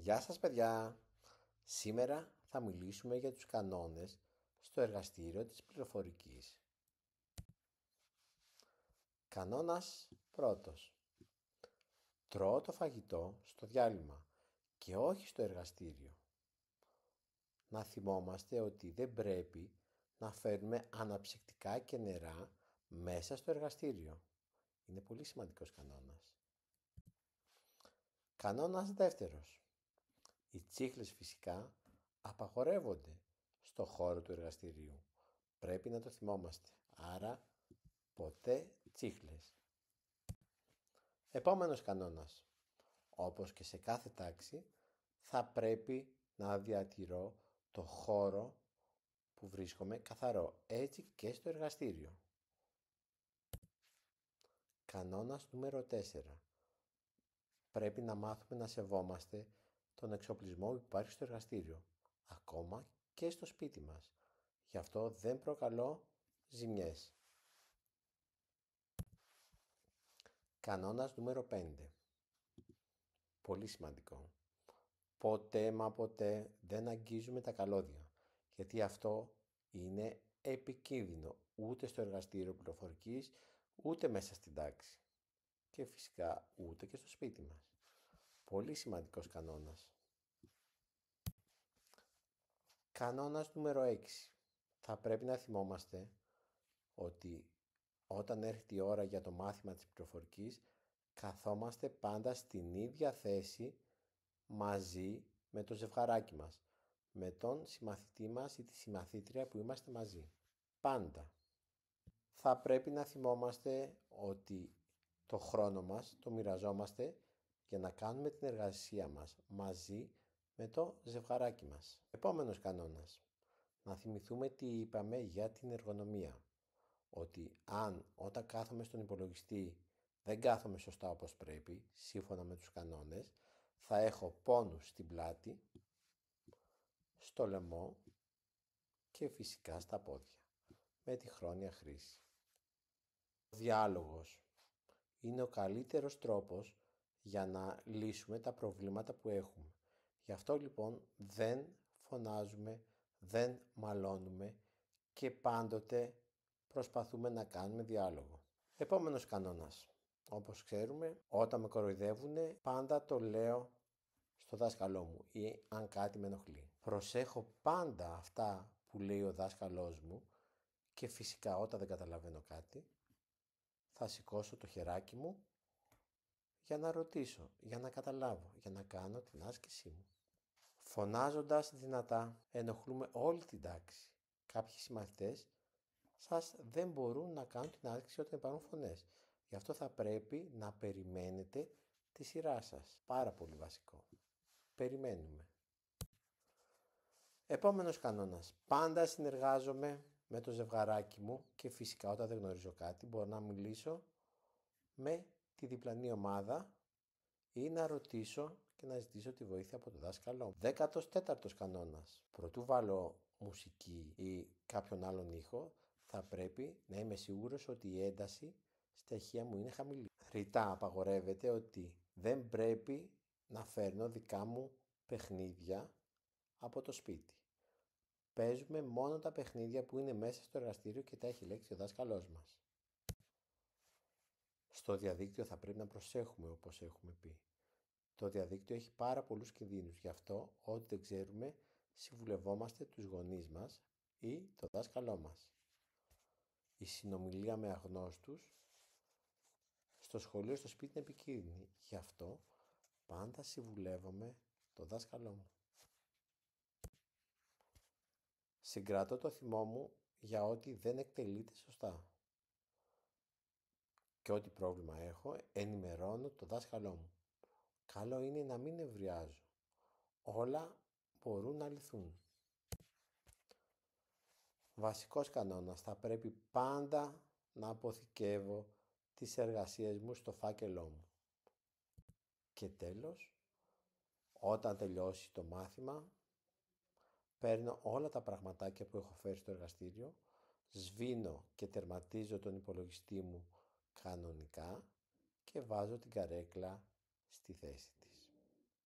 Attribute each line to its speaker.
Speaker 1: Γεια σας παιδιά! Σήμερα θα μιλήσουμε για τους κανόνες στο εργαστήριο της πληροφορικής. Κανόνας πρώτος. Τρώω το φαγητό στο διάλειμμα και όχι στο εργαστήριο. Να θυμόμαστε ότι δεν πρέπει να φέρνουμε αναψυκτικά και νερά μέσα στο εργαστήριο. Είναι πολύ σημαντικός κανόνας. Κανόνας δεύτερος. Οι τσίχλες φυσικά απαγορεύονται στο χώρο του εργαστηρίου. Πρέπει να το θυμόμαστε. Άρα ποτέ τσίχλες. Επόμενος κανόνας. Όπως και σε κάθε τάξη θα πρέπει να διατηρώ το χώρο που βρίσκομαι καθαρό. Έτσι και στο εργαστήριο. Κανόνας νούμερο 4. Πρέπει να μάθουμε να σεβόμαστε τον εξοπλισμό που υπάρχει στο εργαστήριο, ακόμα και στο σπίτι μας. Γι' αυτό δεν προκαλώ ζημιές. Κανόνας νούμερο 5. Πολύ σημαντικό. Ποτέ μα ποτέ δεν αγγίζουμε τα καλώδια, γιατί αυτό είναι επικίνδυνο ούτε στο εργαστήριο πληροφορικής, ούτε μέσα στην τάξη. Και φυσικά ούτε και στο σπίτι μας. Πολύ σημαντικός κανόνας. Κανόνας νούμερο 6. Θα πρέπει να θυμόμαστε ότι όταν έρχεται η ώρα για το μάθημα της πληροφορικής, καθόμαστε πάντα στην ίδια θέση μαζί με το ζευγαράκι μας, με τον συμμαθητή μας ή τη συμμαθήτρια που είμαστε μαζί. Πάντα. Θα πρέπει να θυμόμαστε ότι το χρόνο μας το μοιραζόμαστε για να κάνουμε την εργασία μας μαζί με το ζευγαράκι μας. Επόμενος κανόνας. Να θυμηθούμε τι είπαμε για την εργονομία. Ότι αν όταν κάθομαι στον υπολογιστή δεν κάθομαι σωστά όπως πρέπει, σύμφωνα με τους κανόνες, θα έχω πόνους στην πλάτη, στο λαιμό και φυσικά στα πόδια, με τη χρόνια χρήση. Ο διάλογος είναι ο καλύτερος τρόπος για να λύσουμε τα προβλήματα που έχουμε. Γι' αυτό λοιπόν δεν φωνάζουμε, δεν μαλώνουμε και πάντοτε προσπαθούμε να κάνουμε διάλογο. Επόμενος κανόνας. Όπως ξέρουμε, όταν με κοροϊδεύουνε, πάντα το λέω στο δάσκαλό μου ή αν κάτι με ενοχλεί. Προσέχω πάντα αυτά που λέει ο δάσκαλός μου και φυσικά όταν δεν καταλαβαίνω κάτι, θα σηκώσω το χεράκι μου για να ρωτήσω, για να καταλάβω, για να κάνω την άσκησή μου. Φωνάζοντας δυνατά, ενοχλούμε όλη την τάξη. Κάποιοι συμμαθητές σας δεν μπορούν να κάνουν την άσκηση όταν υπάρχουν φωνές. Γι' αυτό θα πρέπει να περιμένετε τη σειρά σας. Πάρα πολύ βασικό. Περιμένουμε. Επόμενος κανόνας. Πάντα συνεργάζομαι με το ζευγαράκι μου και φυσικά όταν δεν γνωρίζω κάτι μπορώ να μιλήσω με τη διπλανή ομάδα ή να ρωτήσω και να ζητήσω τη βοήθεια από τον δάσκαλό μου. 14ος κανόνας. Προτού βάλω μουσική ή κάποιον άλλον ήχο, θα πρέπει να είμαι σίγουρος ότι η ένταση στα ηχεία μου είναι χαμηλή. Ρητά απαγορεύεται ότι δεν πρέπει να φέρνω δικά μου παιχνίδια από το σπίτι. Παίζουμε μόνο τα παιχνίδια που είναι μέσα στο εργαστήριο και τα έχει λέξει ο δάσκαλός μας. Στο διαδίκτυο θα πρέπει να προσέχουμε όπως έχουμε πει. Το διαδίκτυο έχει πάρα πολλούς κινδύνους, γι' αυτό ό,τι δεν ξέρουμε συμβουλευόμαστε τους γονείς μας ή το δάσκαλό μας. Η συνομιλία με αγνώστους στο σχολείο, στο σπίτι είναι επικίνδυνη, γι' αυτό πάντα συμβουλεύομαι το δάσκαλό μου. Συγκρατώ το θυμό μου για ό,τι δεν εκτελείται σωστά. Και ό,τι πρόβλημα έχω, ενημερώνω το δάσκαλό μου. Καλό είναι να μην νευριάζω. Όλα μπορούν να λυθούν. Βασικός κανόνας. Θα πρέπει πάντα να αποθηκεύω τις εργασίες μου στο φάκελό μου. Και τέλος, όταν τελειώσει το μάθημα, παίρνω όλα τα πραγματάκια που έχω φέρει στο εργαστήριο, σβήνω και τερματίζω τον υπολογιστή μου κανονικά και βάζω την καρέκλα στη θέση.